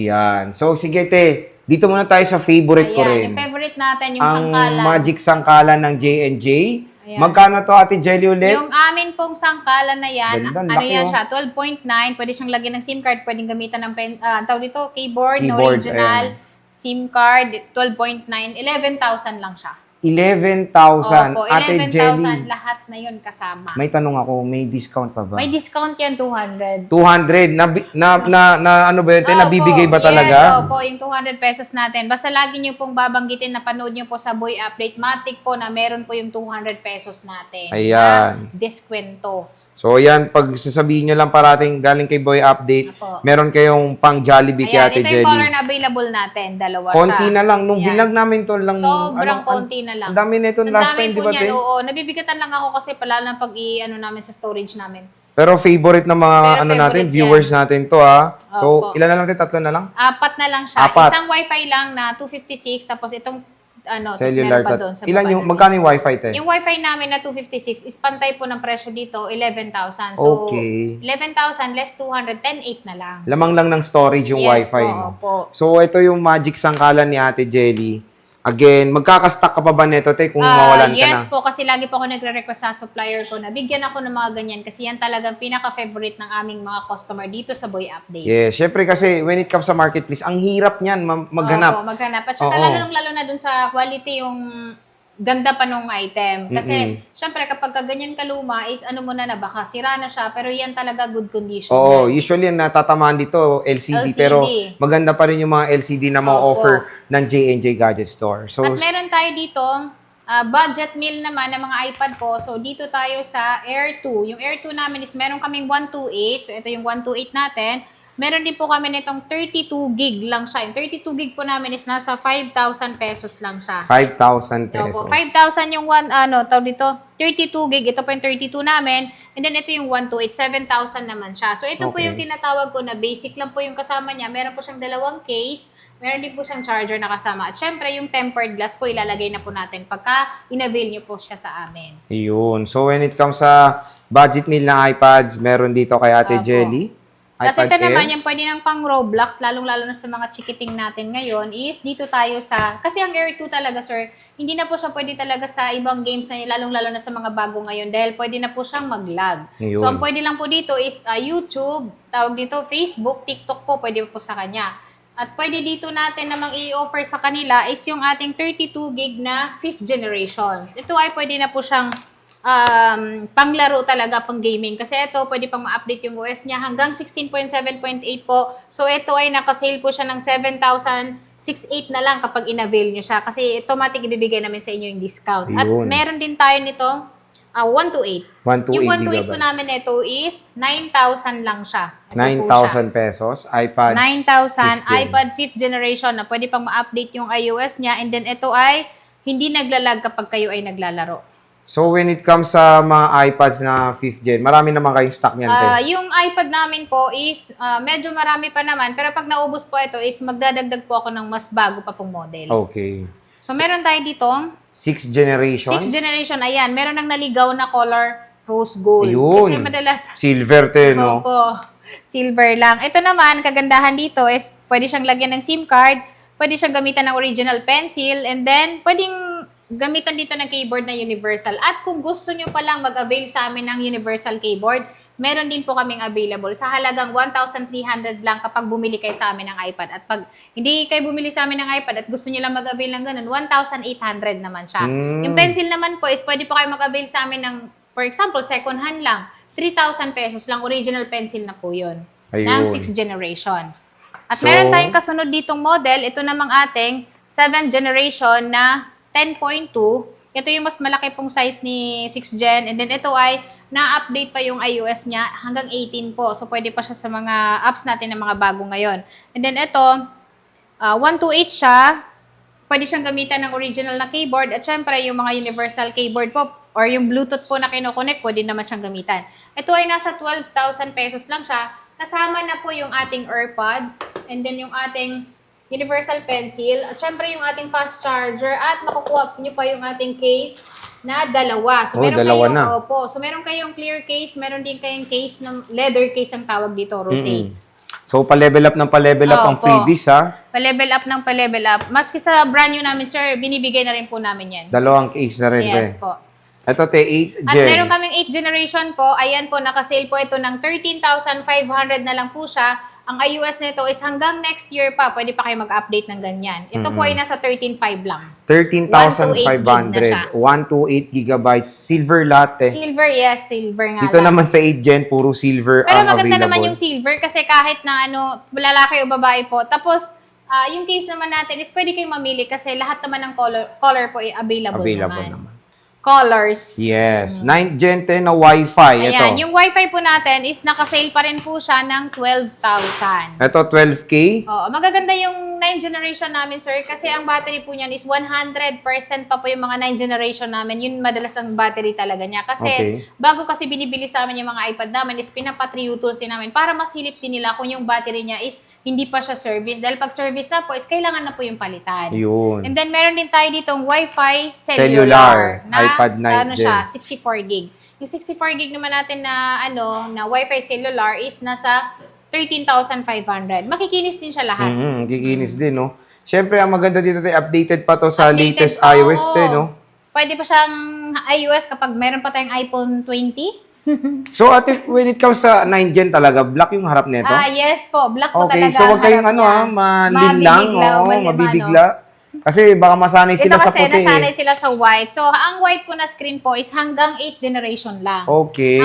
Yan. So, sige, te. Dito muna tayo sa favorite ko rin. Yung favorite natin, yung Ang sangkalan. magic sangkalan ng J&J. Ayan. Magkano to, Ate Jelly, ulit? Yung amin pong sangkalan na yan, Ganda, ano laki, yan oh. siya, 12.9, pwede siyang lagyan ng SIM card, pwedeng gamitan ng tawag dito, keyboard, no Keyboard, original, ayan. SIM card, 12.9, 11,000 lang siya. 11,000. Opo, Ate 11,000 Jelly, lahat na yun kasama. may tanong ako, may discount pa ba? May discount yan, 200. 200. Ano ba yun, te? Opo, Nabibigay ba talaga? Yes, opo, yung 200 pesos natin. Basta lagi nyo pong babanggitin na panood nyo po sa Boy Update Matic po na meron po yung 200 pesos natin. Ayan. Na diskwento. So, yan, pag sasabihin nyo lang parating galing kay Boy Update, Opo. meron kayong pang Jollibee kay Ayan, Ate ito yung Jelly. color na available natin. Dalawa Konti siya. na lang. Nung Ayan. vlog namin to lang. Sobrang konti na lang. Ang dami na ito Ang last dami time, di po ba, te? niyan, oo. Nabibigatan lang ako kasi pala ng pag-i-ano namin sa storage namin. Pero favorite na mga Pero ano natin, favorite viewers natin to, ha? So, Opo. ilan na lang, te? Tatlo na lang? 4 na lang siya. Apat. Isang wifi lang na 256, tapos itong tapos Cellular. meron pa doon sa Ilan baba yung, na. magkano yung wifi, te? Yung wifi namin na 256 is pantay po ng presyo dito, 11,000. So, Okay. 11,000 less 200, 10,800 na lang. Lamang lang ng storage yung Yes, wifi. oo, no? po. So, ito yung magic sangkalan ni Ate Jelly. Again, magkakastock ka pa ba neto, te, kung mawalan ka na? Yes po, kasi lagi po ako nagre-request sa supplier ko na bigyan ako ng mga ganyan kasi yan talagang pinaka-favorite ng aming mga customer dito sa Boy Update. Yes, syempre kasi when it comes sa marketplace, ang hirap niyan maghanap. Opo, maghanap. At saka Oo. lalo na dun sa quality yung ganda pa nung item. Kasi, syempre, kapag ganyan kaluma is ano mo na baka sira na siya, pero yan talaga good condition. Oo, yan. usually ang natatamaan dito LCD, LCD. pero maganda pa rin yung mga LCD na ma-offer ng J&J Gadget Store. So, At meron tayo dito, budget meal naman ng mga iPad po. So, dito tayo sa Air 2. Yung Air 2 namin is meron kaming 128. So, ito yung 128 natin. Meron din po kami nitong 32 gig lang siya. Yung 32 gig po namin is nasa 5,000 pesos lang siya. 5,000 pesos. Opo, 5,000 yung tawag dito, 32 gig. Ito po yung 32 namin. And then ito yung 128, 7,000 naman siya. So ito po Okay. yung tinatawag ko na basic lang po yung kasama niya. Meron po siyang dalawang case. Meron din po siyang charger na kasama. At syempre, yung tempered glass po ilalagay na po natin pagka in-avail niyo po siya sa amin. Ayun. So, when it comes sa budget meal na iPads, meron dito kay Ate Opo. Jelly. Kasi iPad ito naman, Air. yung pwede ng pang Roblox, lalong-lalo na sa mga chikiting natin ngayon, is dito tayo sa, kasi ang Air 2 talaga, sir, hindi na po siya pwede talaga sa ibang games na lalong-lalo na sa mga bago ngayon dahil pwede na po siyang mag-lag. Ayun. So, ang pwede lang po dito is YouTube, tawag dito, Facebook, TikTok po, pwede po sa kanya. At pwede dito natin namang i-offer sa kanila is yung ating 32 gig na 5th generation. Ito ay pwede na po siyang panglaro talaga, pang gaming. Kasi ito, pwede pang ma-update yung OS niya hanggang 16.7.8 po. So, ito ay nakasale po siya ng 7,608 na lang kapag in-avail nyo siya. Kasi automatic ibibigay namin sa inyo yung discount. At Yun. meron din tayo nitong 128. 128 Yung 128 po gigabytes. namin ito is 9,000 lang siya. Ito po 9,000 siya. pesos. iPad. 9,000 5th gen. iPad 5th generation na pwede pang ma-update yung iOS niya. And then ito ay hindi naglalag kapag kayo ay naglalaro. So, when it comes sa mga iPads na 5th gen, marami naman kayong stock niyan, te. Yung iPad namin po is medyo marami pa naman. Pero pag naubos po ito is magdadagdag po ako ng mas bago pa pong model. Okay. So meron tayo ditong 6th generation. 6th generation. Ayan, meron ng naligaw na color rose gold. Ayun. Kasi madalas Silver, te, no? Opo, silver lang. Ito naman, kagandahan dito is pwede siyang lagyan ng SIM card, pwede siyang gamitan ng original pencil, and then pwedeng gamitan dito ng keyboard na universal. At kung gusto nyo palang mag-avail sa amin ng universal keyboard, meron din po kaming available sa halagang 1,300 lang kapag bumili kayo sa amin ng iPad. At pag hindi kayo bumili sa amin ng iPad at gusto nyo lang mag-avail ng ganun, 1,800 naman siya. Yung pencil naman po is pwede po kayo mag-avail sa amin ng, for example, second hand lang. 3,000 pesos lang, original pencil na po yun. Ayun. Ng 6th generation. At So, meron tayong kasunod ditong model. Ito namang ating 7th generation na 10.2. Ito yung mas malaki pong size ni 6th gen. And then ito ay na-update pa yung iOS niya hanggang 18 po. So, pwede pa siya sa mga apps natin na mga bago ngayon. And then ito, 128 siya. Pwede siyang gamitan ng original na keyboard. At syempre, yung mga universal keyboard po or yung Bluetooth po na kinoconnect, pwede naman siyang gamitan. Ito ay nasa 12,000 pesos lang siya. Kasama na po yung ating AirPods. And then yung ating universal pencil, at syempre yung ating fast charger, at makukuha nyo pa yung ating case na dalawa. So, meron dalawa kayong, na. Opo. So, meron kayong clear case, meron din kayong case ng leather case ang tawag dito, rotate. So, pa-level up ng pa-level up ang Opo. freebies, ha? Pa-level up ng pa-level up. Maski sa brand new namin, sir, binibigay na rin po namin yan. Dalawang case na rin, Yes te. po. Ito, te, 8 At Gen. meron kaming 8th generation po. Ayan po, nakasale po ito ng 13,500 na lang po siya. Ang iOS nito is hanggang next year pa, pwede pa kayo mag-update ng ganyan. Ito po ay nasa 13,500 lang. 13,500. 128 gigabytes. Silver latte. Silver, yes, silver nga Dito lang. naman sa 8 Gen, puro silver Pero ang maganda available. naman yung silver kasi kahit na lalaki o babae po. Tapos, yung case naman natin is pwede kayong mamili kasi lahat naman ng color po ay available naman. Colors. Yes. 9th Gen 10 na Wi-Fi. Ayan, Ito. yung wifi po natin is nakasale pa rin po siya ng 12,000. Ito, 12K. Oo, magaganda yung 9th generation namin, sir, kasi ang battery po niyan is 100% pa po yung mga 9th generation namin. Yun madalas ang battery talaga niya. Kasi Okay. bago kasi binibili sa amin yung mga iPad namin is pinapatriutusin namin para masilip din nila kung yung battery niya is hindi pa siya service. Dahil pag service na po is kailangan na po yung palitan. Yun. And then meron din tayo ditong Wi-Fi Cellular. cellular na iPad 9 ano Gen. siya, 64 gig. Yung 64 gig naman natin na na Wi-Fi cellular is nasa 13,500. Makikinis din siya lahat. Kikinis din, no? Siyempre, ang maganda dito, te, updated pa to sa Updated latest pa, iOS, oo. te, no? Pwede pa siyang iOS kapag meron pa tayong iPhone 20. So, ate, when it comes sa 9 Gen talaga, black yung harap nito? Yes po. Black po Okay, talaga. so wag kayong ang harap niya. malinlang. Mabibigla, Oo, mali- mabibigla. Kasi baka masanay Ito sila sa kasi puti. nasanay sila sa white. So, ang white po na screen po is hanggang 8th generation lang. Okay.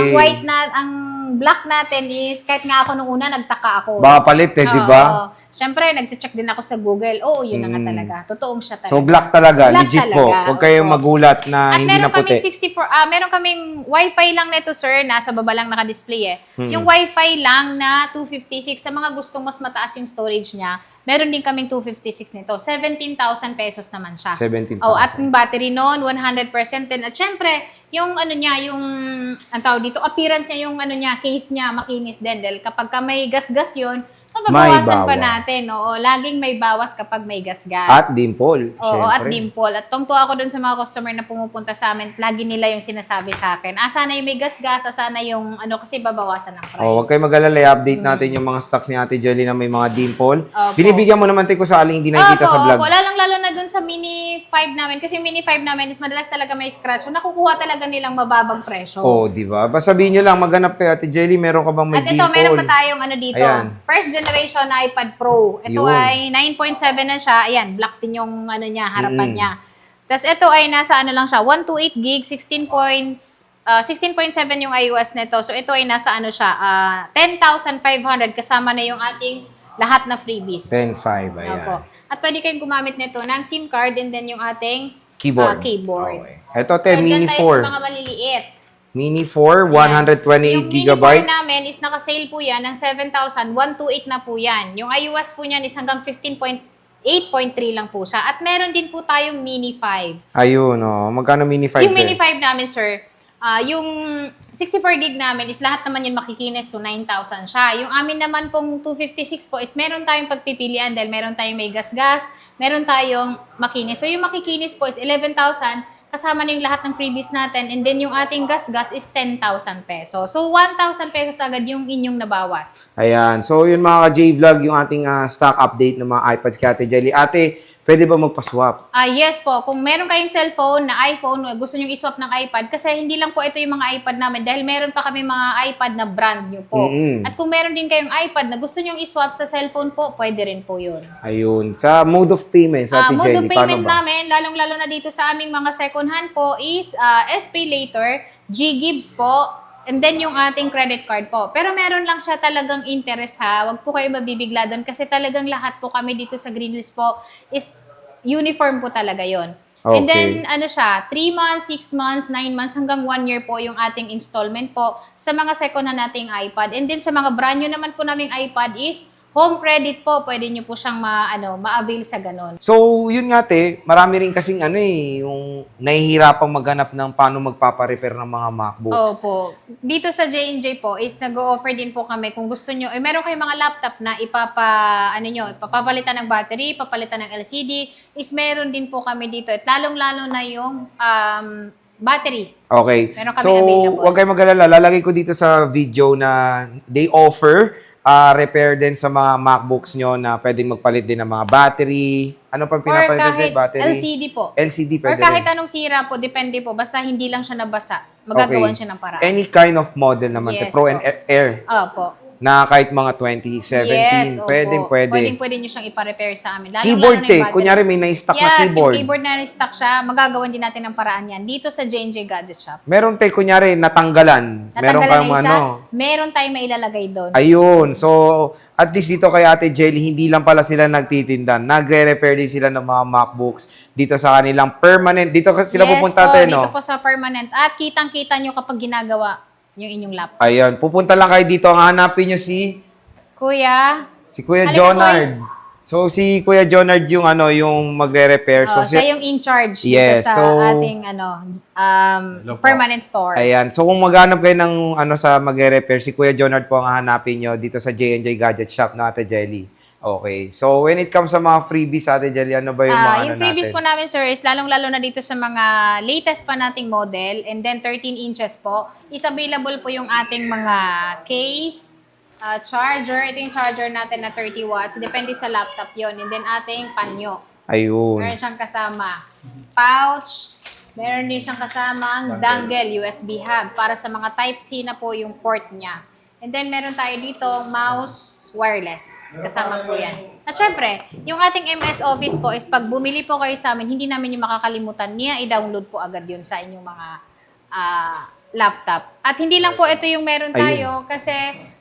Ang black natin is, kahit nga ako nung una, nagtaka ako. Baka palit, di ba? Oo. Siyempre, nag-check din ako sa Google. Oo, yun na nga talaga. Totoong siya talaga. So, black talaga. Black Legit po. talaga, Huwag kayong opo. magulat na At hindi na meron kaming puti. meron kaming Wi-Fi lang nito, sir. Nasa baba lang naka-display eh. Hmm. Yung Wi-Fi lang na 256, sa mga gustong mas mataas yung storage niya, meron din kaming 256 nito. 17,000 pesos naman siya. 17,000. Oh, at yung battery noon, 100% din. At syempre, yung ang tawag dito, appearance niya, yung case niya, makinis din. Dahil kapag ka may gas-gas yun, mababawasan pa bawas. natin. Oo, laging may bawas kapag may gas-gas. At dimple. Oo, at syempre. dimple. At tungtuwa ako dun sa mga customer na pumupunta sa amin, lagi nila yung sinasabi sa akin, sana yung may gas-gas, sana yung kasi babawasan ng price. Oh, huwag kayong mag-alala. I-update natin yung mga stocks ni Ate Jelly na may mga dimple. Opo. Binibigyan mo naman tayo kung sakaling hindi nakikita sa vlog. Opo, lalo na dun sa Mini 5 namin. Kasi yung Mini 5 namin is madalas talaga may scratch. So, nakukuha talaga nilang mababang presyo. Oh, di ba? Basta sabihin nyo lang, maghanap kayo, Ate Jelly, meron ka bang may At ito, dimple? meron pa tayong dito. Ayan. First generation na iPad Pro. Ito Yun. ay 9.7 na siya. Ayan, black din yung niya, harapan Mm. niya. Tapos ito ay nasa lang siya, 128 gig, 16.7 yung iOS nito. So ito ay nasa siya, 10,500 kasama na yung ating lahat na freebies. 10.5, ayan. Opo. At pwede kayong gumamit nito ng SIM card and then yung ating Keyboard. keyboard. Okay. Ito, te, So, Mini dyan tayo 4. sa mga maliliit. Mini 4, 128 Yung gigabytes. Mini 4 namin is naka-sale po yan ng 7,128 na po yan. Yung iOS po niyan is hanggang 15.8.3 lang po siya. At meron din po tayong Mini 5. Ayun, oh. Magkano Mini 5? Yung Mini 5 namin, sir, yung 64 gig namin is lahat naman yun makikinis, so 9,000 siya. Yung amin naman pong 256 po is meron tayong pagpipilian dahil meron tayong may gas-gas, meron tayong makinis. So yung makikinis po is 11,000, kasama na yung lahat ng freebies natin, and then yung ating gas-gas is 10,000 pesos. So 1,000 pesos agad yung inyong nabawas. Ayan. So, yun mga ka-J-Vlog, yung ating stock update ng mga iPads kay Ate Jelly. Ate, pwede ba magpa-swap? Yes po, kung meron kayong cellphone na iPhone, gusto nyo i-swap ng iPad, kasi hindi lang po ito yung mga iPad namin, dahil meron pa kami mga iPad na brand nyo po. Mm-mm. At kung meron din kayong iPad na gusto nyo i-swap sa cellphone po, pwede rin po yun. Ayun. Sa mode of payment, sa Ate Mode Jelly, of payment paano ba? namin, lalong-lalo na dito sa aming mga second hand po, is SPay Later, G-Gibbs po, and then yung ating credit card po. Pero meron lang siya talagang interest ha. Huwag po kayo mabibigla doon kasi talagang lahat po kami dito sa Greenlist po is uniform po talaga yon. And Okay. then, 3 months, 6 months, 9 months, hanggang 1 year po yung ating installment po sa mga second hand nating iPad. And then, sa mga brand new naman po naming iPad is home credit po. Pwede nyo po siyang ma-avail sa ganon. So, yun nga, te, marami rin kasing yung nahihirapang maghanap ng paano magpaparepair ng mga MacBooks. Opo. Dito sa J&J po is nag-o-offer din po kami kung gusto nyo. Meron kayong mga laptop na ipapapalitan ng battery, papalitan ng LCD, is meron din po kami dito. At lalong-lalo na yung battery. Okay. Meron kami So, available. huwag kayo mag-alala. Lalagay ko dito sa video na they offer repair din sa mga MacBooks nyo na pwedeng magpalit din ng mga battery. Ano pa Or pinapalit kahit din? Battery? LCD po. LCD Or pwede kahit rin. anong sira po, depende po. Basta hindi lang siya nabasa. Magagawan siya ng paraan. Any kind of model naman. Yes, Pro and po. Air. Opo. Na kahit mga 2017, Yes, opo. pwede. Pwede nyo siyang ipa-repair sa amin. Keyboard Lalo na yung battery. kunyari may na-stock na Yes, keyboard. yung keyboard na stock siya, magagawan din natin ng paraan yan. Dito sa J&J Gadget Shop. Meron kunyari natanggalan. Meron Natanggalan kang na isa, ano. meron tayong mailalagay doon. Ayun. So, at least dito kay Ate Jelly, hindi lang pala sila nagtitinda. Nagre-repair din sila ng mga MacBooks dito sa kanilang permanent. Dito sila pupunta po, tayo, no? dito po sa permanent. At kitang-kita nyo kapag ginagawa yung inyong laptop. Ayun. Pupunta lang kayo dito. Hanapin nyo si Kuya, Kuya Halika, Jonard. boys. So, si Kuya Jonard yung yung magre-repair. So, siya yung in charge Yes, dito sa so- ating permanent store. Ayan. So, kung maghanap kayo ng sa magre-repair, si Kuya Jonard po ang hahanapin nyo dito sa J&J Gadget Shop na Ate Jelly. Okay. So, when it comes sa mga freebies, Ate Jelly, ano ba yung mga Yung freebies natin? po namin, sir, is lalong-lalo na dito sa mga latest pa nating model and then 13 inches po. Is available po yung ating mga case, charger. Ito yung charger natin na 30 watts. Depende sa laptop yon. And then ating panyo. Ayun. Meron siyang kasama pouch. Meron din siyang kasamang dongle, USB hub. Para sa mga Type-C na po yung port niya. And then meron tayo dito mouse wireless. Kasama po yan. At syempre, yung ating MS Office po is pag bumili po kayo sa amin, hindi namin yung makakalimutan niya. I-download po agad yun sa inyong mga laptop. At hindi lang po ito yung meron tayo kasi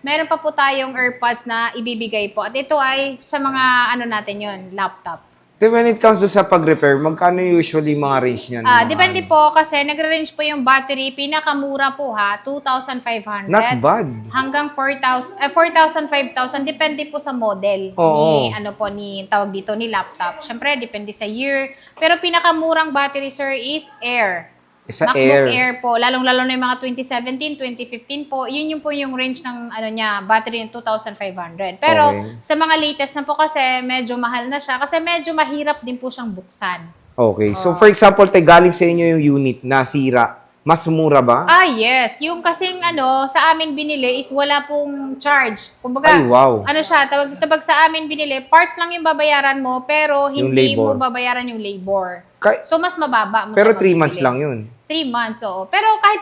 meron pa po tayong AirPods na ibibigay po. At ito ay sa mga natin yon laptop. Then when it comes to sa pag-repair, magkano usually mga range niyan? Depende po kasi nagre-range po yung battery. Pinakamura po 2,500. Not bad. Hanggang 4,000, 4,000, 5,000. Depende po sa model Oo. ni tawag dito, ni laptop. Syempre, depende sa year. Pero pinakamurang battery, sir, is Air. Sa MacBook Air. Air po, lalong-lalo na yung mga 2017, 2015 po, yun yung po yung range ng battery ng 2,500. Pero Okay. sa mga latest na po kasi medyo mahal na siya kasi medyo mahirap din po siyang buksan. Okay. So, for example, galing sa inyo yung unit na sira, mas mura ba? Yes. Yung kasing sa amin binili is wala pong charge. Kumbaga, Ay, wow. siya, tawag sa amin binili, parts lang yung babayaran mo, pero Yung hindi labor. mo babayaran yung labor. Ka- So, mas mababa mo Pero siya 3 months mabibili. lang yun. 3 months, oo. Pero kahit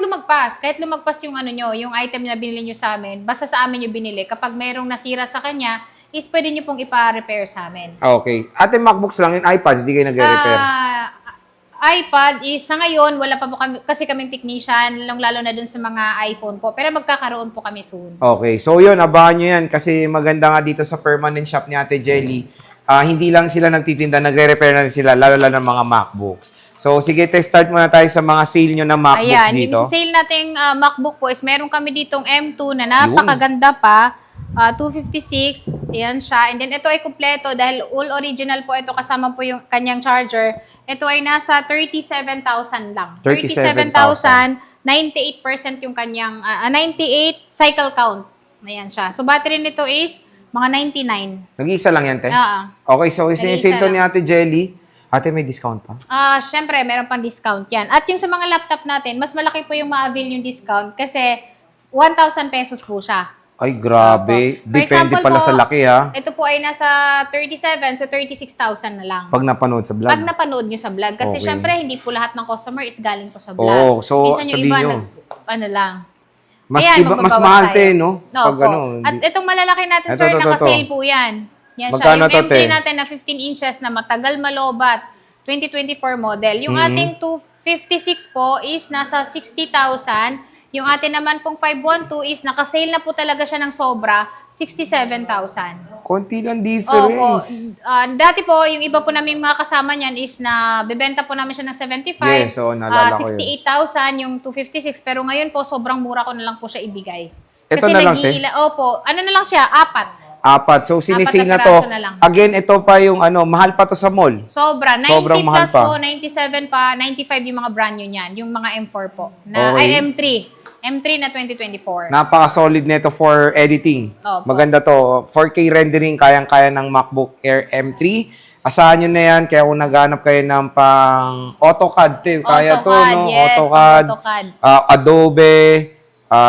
lumagpas yung yung item na binili nyo sa amin, basta sa amin yung binili, kapag mayroong nasira sa kanya, is pwede nyo pong ipa-repair sa amin. Okay. Ate, MacBooks lang yun. iPads, di kayo nagre-repair. iPad is, sa ngayon, wala pa po kami, kasi kaming technician, lalo na dun sa mga iPhone po. Pero magkakaroon po kami soon. Okay. So, yun. Abangan nyo yan. Kasi maganda nga dito sa permanent shop ni Ate Jelly. Hindi lang sila nagtitinda, nagre-repair na rin sila, lalo ng mga MacBooks. So, sige, start muna tayo sa mga sale nyo na MacBooks Ayan, dito. yung sale nating MacBook po is meron kami ditong M2 na napakaganda pa. 256, ayan siya. And then ito ay kumpleto dahil all original po ito, kasama po yung kanyang charger. Ito ay nasa 37,000 lang. 37,000. 98% yung kanyang, 98 cycle count. Ayan siya. So battery nito is mga 99. Nag-iisa lang yan, te? Oo. Okay, so isinisale to ni Ate Jelly. Ate, may discount pa? Syempre, meron pang discount yan. At yung sa mga laptop natin, mas malaki po yung ma-avail yung discount kasi 1,000 pesos po siya. Ay, grabe. Opo. For Depende example pala po, sa laki, ha? Ito po ay nasa 37, so 36,000 na lang. Pag napanood sa vlog. Pag napanood nyo sa vlog. Kasi Okay. syempre, hindi po lahat ng customer is galing po sa vlog. Oo, so Minsan yung sabihin iba, nyo. lang. Mas, Ayan, mas magbabawas mahal, tayo. te, no? No, Pag po. ano, At itong malalaki natin, Ito, sir, ito, ito, naka-sale ito. po yan. Yan siya. Magkano Yung to, M3 te? natin na 15 inches na matagal malobat, 2024 model. Yung ating 256 po is nasa 60,000. Yung atin naman pong 512 is naka-sale na po talaga siya ng sobra, 67,000. konti lang Opo. difference. Dati po, yung iba po namin mga kasama niyan is na bebenta po namin siya ng 75. Yes, oo, naalala ko yun. 68,000 yung 256. Pero ngayon po, sobrang mura ko na lang po siya ibigay. Ito na lang, te? Opo. Ano na lang siya? 4. 4. So, sinisale na to. piraso na lang. Again, ito pa yung mahal pa to sa mall. Sobra. 90 Sobrang mahal plus pa. po, 97 pa, 95 yung mga brand new niyan. Yung mga M4 po. Okay. Ay, M3. M3 na 2024. Napaka-solid nito for editing. Opo. Maganda to. 4K rendering, kayang-kaya ng MacBook Air M3. Asahan nyo na yan, kaya kung naghanap kayo ng pang AutoCAD, kaya to, no? yes, AutoCAD, AutoCAD. Adobe,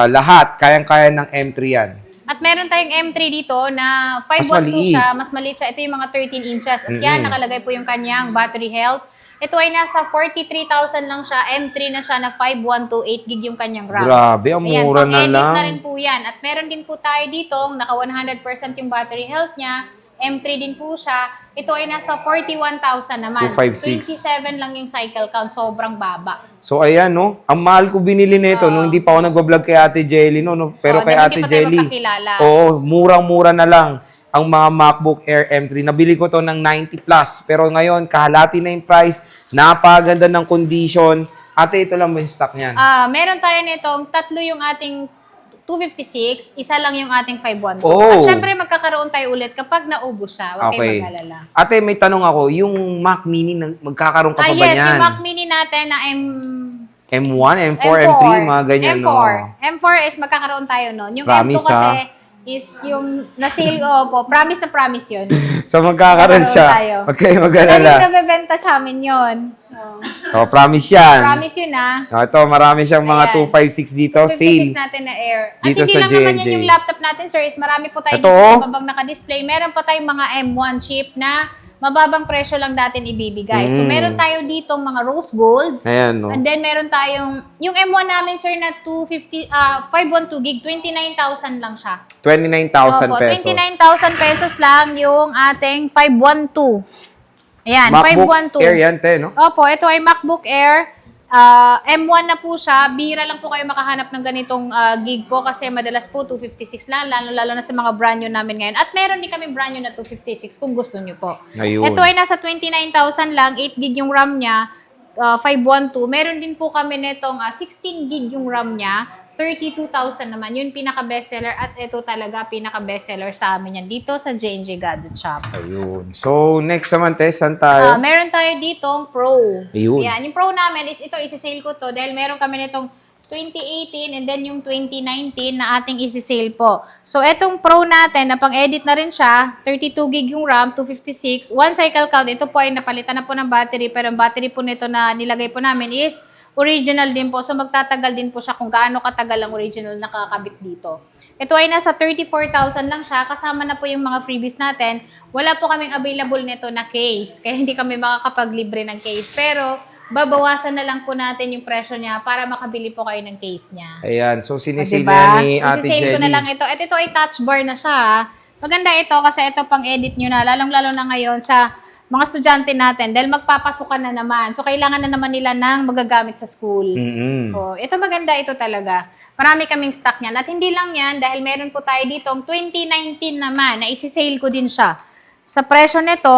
lahat, kayang-kaya ng M3 yan. At meron tayong M3 dito na Mas 512 maliit. siya, mas maliit siya. Ito yung mga 13 inches. At yan, nakalagay po yung kanyang battery health. Ito ay nasa 43,000 lang siya. M3 na siya na 5128 gig yung kanyang RAM. Grabe, ang Ayan, mura na pang-edit lang. na rin po yan. At meron din po tayo dito, naka 100% yung battery health niya. M3 din po siya. Ito ay nasa 41,000 naman. 256. 27 lang yung cycle count. Sobrang baba. So, ayan, no? Ang mahal ko binili nito nung hindi pa ako nag-vlog kay Ate Jelly, no? Pero Oo, kay dahil Ate hindi pa tayo Jelly, magkakilala. oo, murang-mura na lang ang mga MacBook Air M3. Nabili ko to ng 90 plus. Pero ngayon, kahalati na yung price. Napaganda ng condition. Ate, ito lang mo yung stock niyan. Meron tayo nitong tatlo yung ating 256, isa lang yung ating 512. Oh. At syempre magkakaroon tayo ulit kapag naubos siya. Huwag Okay. kayong mag-alala. Ate, may tanong ako. Yung Mac Mini, magkakaroon ka pa ba Yes, niyan? yung Mac Mini natin na M1, M4, M3, mga ganyan, M4. no? M4 is magkakaroon tayo nun. Yung Promise, M2 kasi is yung na-sale po. Promise na promise yun. So, magkakaroon siya. tayo. Huwag kayo Dahil mag-alala. nabebenta sa amin yun. So, promise yan. Promise yun Ito, marami siyang mga Ayan. 256 dito. 256 Sale. natin na Air. At Dito hindi sa lang naman yan J&J. yung laptop natin, sir. Is marami po tayo Ito, dito oh. sa babang naka-display. Meron pa tayong mga M1 chip na mababang presyo lang natin ibibigay. So, meron tayo ditong mga rose gold. Ayan, no? And then, meron tayong, yung M1 namin, sir, na 512 gig, 29,000 lang siya. 29,000 Opo, pesos. 29,000 pesos lang yung ating 512. Ayan, MacBook 512. Air yan, te, no? Opo, ito ay MacBook Air. M1 na po siya. Bihira lang po kayo makahanap ng ganitong gig po kasi madalas po 256 lang, lalo na sa mga brand new namin ngayon. At meron din kami brand new na 256 kung gusto nyo po. Ayun. Ito ay nasa 29,000 lang, 8 gig yung RAM niya, 512. Meron din po kami nitong 16 gig yung RAM niya, 32,000 naman. Yun pinaka-bestseller at ito talaga pinaka-bestseller sa amin yan dito sa J&J Gadget Shop. Ayun. So, next naman, te, saan tayo? Meron tayo ditong Pro. Ayun. Yan. Yung Pro namin is ito, isi-sale ko to dahil meron kami nitong 2018 and then yung 2019 na ating isi-sale po. So, etong Pro natin, na pang-edit na rin siya, 32 gig yung RAM, 256, one cycle count. Ito po ay napalitan na po ng battery, pero ang battery po nito na nilagay po namin is original din po. So, magtatagal din po siya kung gaano katagal ang original nakakabit dito. Ito ay nasa 34,000 lang siya. Kasama na po yung mga freebies natin. Wala po kaming available nito na case. Kaya hindi kami makakapaglibre ng case. Pero, babawasan na lang po natin yung presyo niya para makabili po kayo ng case niya. Ayan. So, sinisale Diba? ni Ate Isi-sale ko na Jelly. lang ito. At ito ay touch bar na siya. Ha? Maganda ito kasi ito pang edit nyo na. Lalong-lalo na ngayon sa mga estudyante natin dahil magpapasukan na naman. So, kailangan na naman nila ng magagamit sa school. Oh, ito maganda ito talaga. Marami kaming stock niyan. At hindi lang yan dahil meron po tayo ditong 2019 naman na isi-sale ko din siya. Sa presyo nito,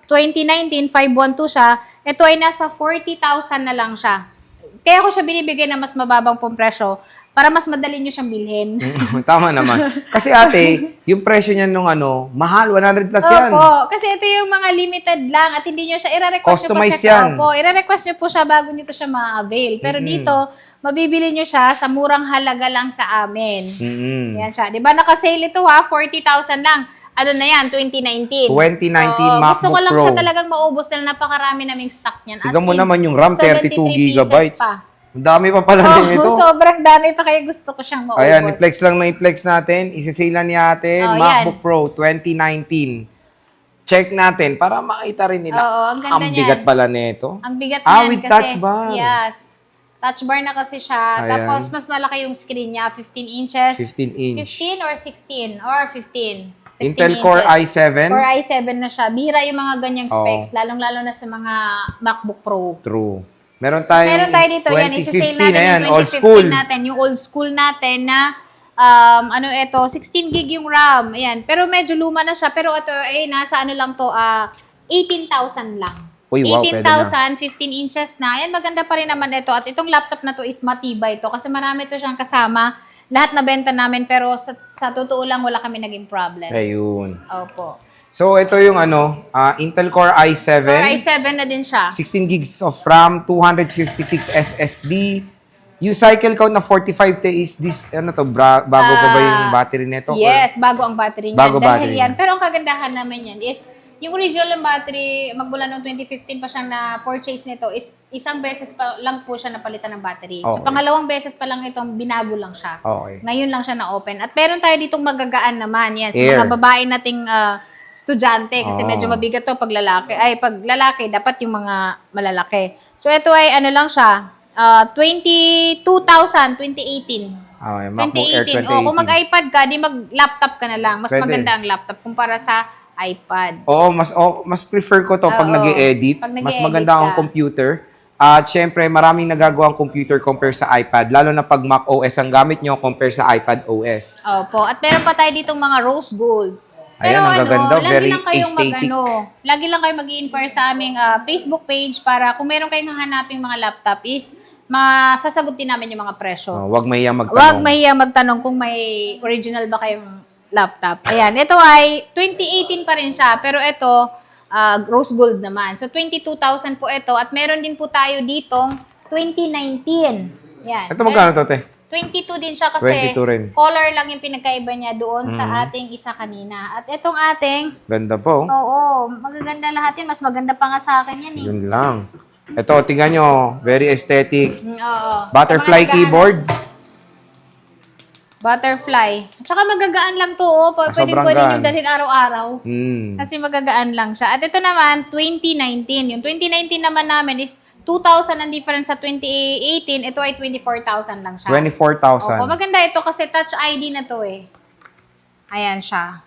2019, 512 siya. Ito ay nasa 40,000 na lang siya. Kaya ko siya binibigay na mas mababang pong presyo para mas madali nyo siyang bilhin. Tama naman. Kasi ate, yung presyo niyan nung mahal, 100 plus yan. Opo, kasi ito yung mga limited lang at hindi nyo siya, i-request nyo po Customize siya. yan. Opo, i-request nyo po siya bago nyo to siya ma-avail. Pero dito, mabibili nyo siya sa murang halaga lang sa amin. Yan siya. Di ba naka-sale ito 40,000 lang. Ano na yan, 2019. 2019 Oo, MacBook gusto ko lang Pro. siya talagang maubos na napakarami naming stock niyan. As Tignan mo in, naman yung RAM, 32 73 pieces gigabytes. pa. Ang dami pa pala nito. Sobrang dami pa kaya gusto ko siyang maubos. Ayan, i-flex lang na i-flex natin. Isisale ni ate, Oh, MacBook Pro 2019. Check natin para makita rin nila. Oo, ang ganda niyan. bigat pala nito. Ang bigat Ah, niyan with kasi, touch bar. Yes. Touch bar na kasi siya. Ayan. Tapos, mas malaki yung screen niya. 15 inches. 15 inch. 15 or 16? Or 15. 15 Intel Core inches. i7. Core i7 na siya. Bihira yung mga ganyang Oo. specs. Lalong-lalo na sa mga MacBook Pro. True. Meron tayong Meron tayo dito. Yan, isi-sale 2015 natin na yan, yung old 2015 school. natin. Yung old school natin na ano ito, 16 gig yung RAM. Ayan. Pero medyo luma na siya. Pero ito, nasa ano lang to, 18,000 lang. Uy, wow, pwede 18,000, 15 inches na. Ayan, maganda pa rin naman ito. At itong laptop na to is matibay to kasi marami to siyang kasama. Lahat na benta namin pero sa totoo lang wala kami naging problem. Ayun. Opo. So, ito yung Intel Core i7. Core i7 na din siya. 16 gigs of RAM, 256 SSD. Yung cycle count na 45 is this, bago pa ba yung battery nito? Yes, bago ang battery niyan. Bago Dahil battery yan. niya. Pero ang kagandahan naman yan is yung original ng battery, magmula noong 2015 pa siyang na-purchase nito, is isang beses pa lang po siya napalitan ng battery. So, Okay. pangalawang beses pa lang itong binago lang siya. Okay. Ngayon lang siya na-open. At meron tayo ditong magagaan naman. Yan, sa Air. mga babae nating estudyante. Kasi Oh. medyo mabigat to pag lalaki. Ay, pag lalaki, dapat yung mga malalaki. So, ito ay ano lang siya, 2018. Okay, MacBook Air 2018. 2018. Kung mag-iPad ka, di mag-laptop ka na lang. Mas Pwede. maganda ang laptop kumpara sa iPad. Oo, mas prefer ko to pag Oo. nag-e-edit. Pag Mas nag-e-edit maganda ang ka. computer. At syempre, maraming nagagawa ang computer compare sa iPad. Lalo na pag Mac OS ang gamit nyo compare sa iPad OS. Opo. At meron pa tayo ditong mga rose gold. Ayan, ang gaganda. lagi Very lang kayong aesthetic. lagi lang kayo mag-i-inquire sa aming Facebook page para kung meron kayong hahanaping mga laptop is masasagutin namin yung mga presyo. Huwag mahiyang magtanong. Huwag mahiyang magtanong kung may original ba kayong laptop. Ayan, ito ay 2018 pa rin siya, pero ito rose gold naman. So 22,000 po ito at meron din po tayo ditong 2019. Yan. Ito magkano to, te? 22 din siya kasi 22 rin. color lang yung pinagkaiba niya doon sa ating isa kanina. At itong ating, Ganda po. oo, magaganda lahat yun. Mas maganda pa nga sa akin yan eh. Yun lang. Ito, tingnan nyo. Very aesthetic. Oo. Butterfly Sa mga keyboard. Butterfly. At saka magagaan lang to, oh. Pwede sobrang pwede nyo gaan. dalhin araw-araw. Hmm. Kasi magagaan lang siya. At ito naman, 2019. Yung 2019 naman namin is 2,000 ang difference sa 2018. Ito ay 24,000 lang siya. 24,000. Opo, maganda ito kasi Touch ID na to eh. Ayan siya.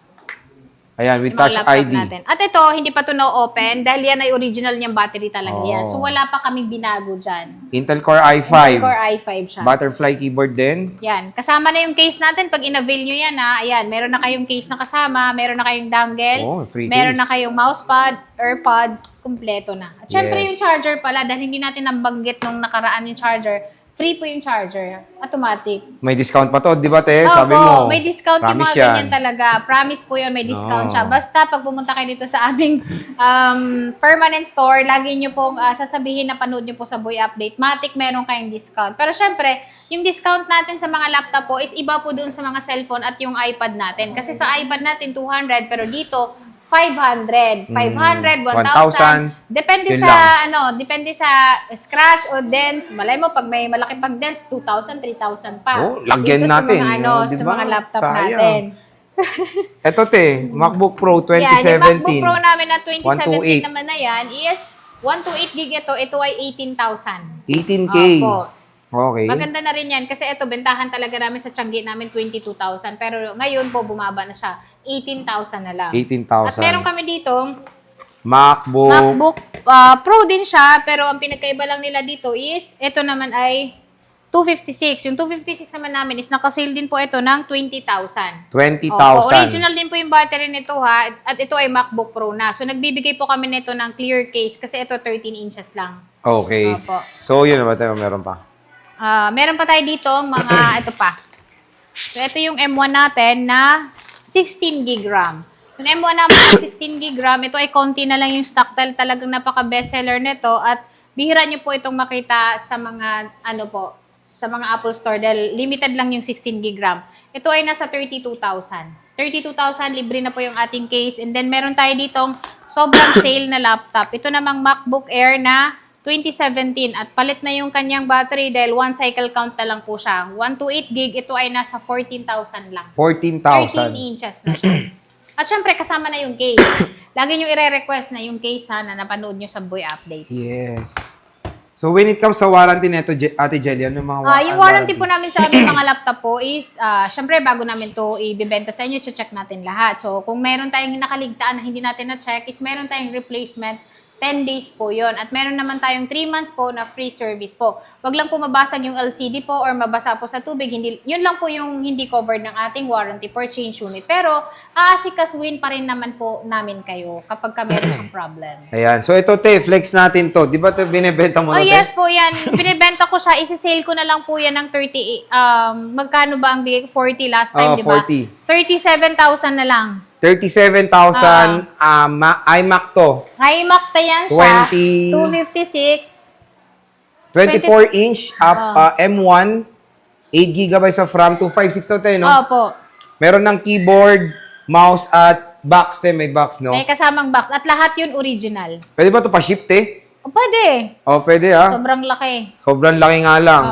Ayan, with Yung mga Touch laptop ID. natin. At ito, hindi pa ito na-open dahil yan ay original niyang battery talaga yan. So, wala pa kaming binago dyan. Intel Core i5. Intel Core i5 siya. Butterfly keyboard din. Yan. Kasama na yung case natin. Pag in-avail nyo yan, ha. Ayan, meron na kayong case na kasama. Meron na kayong dongle. Oh, free meron case. na kayong mousepad, AirPods, kumpleto na. At syempre Yes. yung charger pala, dahil hindi natin nabanggit nung nakaraan yung charger, free po yung charger. Automatic. May discount pa to, di ba, te? Sabi mo. May discount yung promise mga ganyan talaga. Promise po yun, may discount No. siya. Basta pag pumunta kayo dito sa aming permanent store, lagi nyo pong sasabihin na panood nyo po sa Boy Update. Matik, meron kayong discount. Pero syempre, yung discount natin sa mga laptop po is iba po dun sa mga cellphone at yung iPad natin. Kasi sa iPad natin, 200, pero dito, 500, 1,000. 1,000. Depende Yun sa depende sa scratch o dents. Malay mo pag may malaki pang dents, 2,000, 3,000 pa. Oh, lagyan Dito natin, Sa mga, no? Di sa ba? mga laptop Sayang. natin. Ito, te. MacBook Pro Yan, yung MacBook 2017. Pro namin na 2017 128. naman na yan is 128 gig ito. Ito ay 18,000. 18K. Opo. Okay. Maganda na rin yan kasi ito, bentahan talaga namin sa Tiangge namin 22,000. Pero ngayon po, bumaba na siya. 18,000 na lang. 18,000. At meron kami dito, MacBook. MacBook Pro din siya, pero ang pinagkaiba lang nila dito is, ito naman ay 256. Yung 256 naman namin is nakasale din po ito ng 20,000. 20,000. Opo, original din po yung battery nito ha, at ito ay MacBook Pro na. So nagbibigay po kami nito ng clear case kasi ito 13 inches lang. Okay. Opo. So, yun na ba tayo? Meron pa. Meron pa tayo dito mga, ito pa. So ito yung M1 natin na 16 gig RAM. Yung M1 naman na 16 gig RAM, ito ay konti na lang yung stock dahil talagang napaka-bestseller nito at bihira nyo po itong makita sa mga, sa mga Apple Store dahil limited lang yung 16 gig RAM. Ito ay nasa 32,000. 32,000, libre na po yung ating case. And then meron tayo ditong sobrang sale na laptop. Ito namang MacBook Air na 2017 at palit na yung kanyang battery dahil one cycle count na lang po siya. 128 gig, ito ay nasa 14,000 lang. 13 14,000. inches na siya. At syempre, kasama na yung case. Lagi nyo i-request na yung case na napanood nyo sa Boy Update. Yes. So, when it comes sa warranty nito, Ate Jelly, ano yung mga Yung warranty po namin sa aming mga laptop po is, syempre, bago namin to ibibenta sa inyo, check natin lahat. So, kung meron tayong nakaligtaan na hindi natin na-check, is meron tayong replacement 10 days po yon. At meron naman tayong 3 months po na free service po. Wag lang po mabasag yung LCD po or mabasa po sa tubig. Yun lang po yung hindi covered ng ating warranty per change unit. Pero, aasikasuhin pa rin naman po namin kayo kapag ka meron yung problem. Ayan. So, ito, te, flex natin to. Di ba ito binibenta mo Oh na, te? yes po yan. Binibenta ko siya. Isi-sale ko na lang po yan ng 30. Magkano ba ang bigay? 40 last time, di ba? 40. 37,000 na lang. 37,000 iMac to. iMac na yan siya. 256. 24-inch, M1, 8 GB of RAM, 256 to, te, no? Opo. Meron ng keyboard, mouse, at Box, may box, no? May kasamang box. At lahat yun original. Pwede ba ito pa-ship, te? O, pwede. Oh, pwede, ah. Sobrang laki. Sobrang laki nga lang.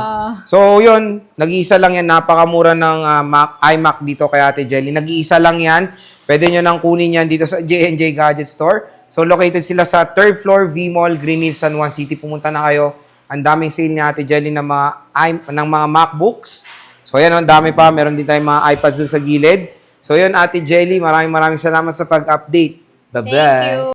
So, yun. Nag-iisa lang yan. Napakamura ng iMac dito kay Ate Jelly. Nag-iisa lang yan. Pwede nyo nang kunin yan dito sa J&J Gadget Store. So, located sila sa 3rd floor V-Mall, Green Hills, San Juan City. Pumunta na kayo. Ang daming sale ni Ate Jelly ng mga MacBooks. So, ayan, ang dami pa. Meron din tayong mga iPads doon sa gilid. So, yun, Ate Jelly. Maraming salamat sa pag-update. Bye-bye. Thank you.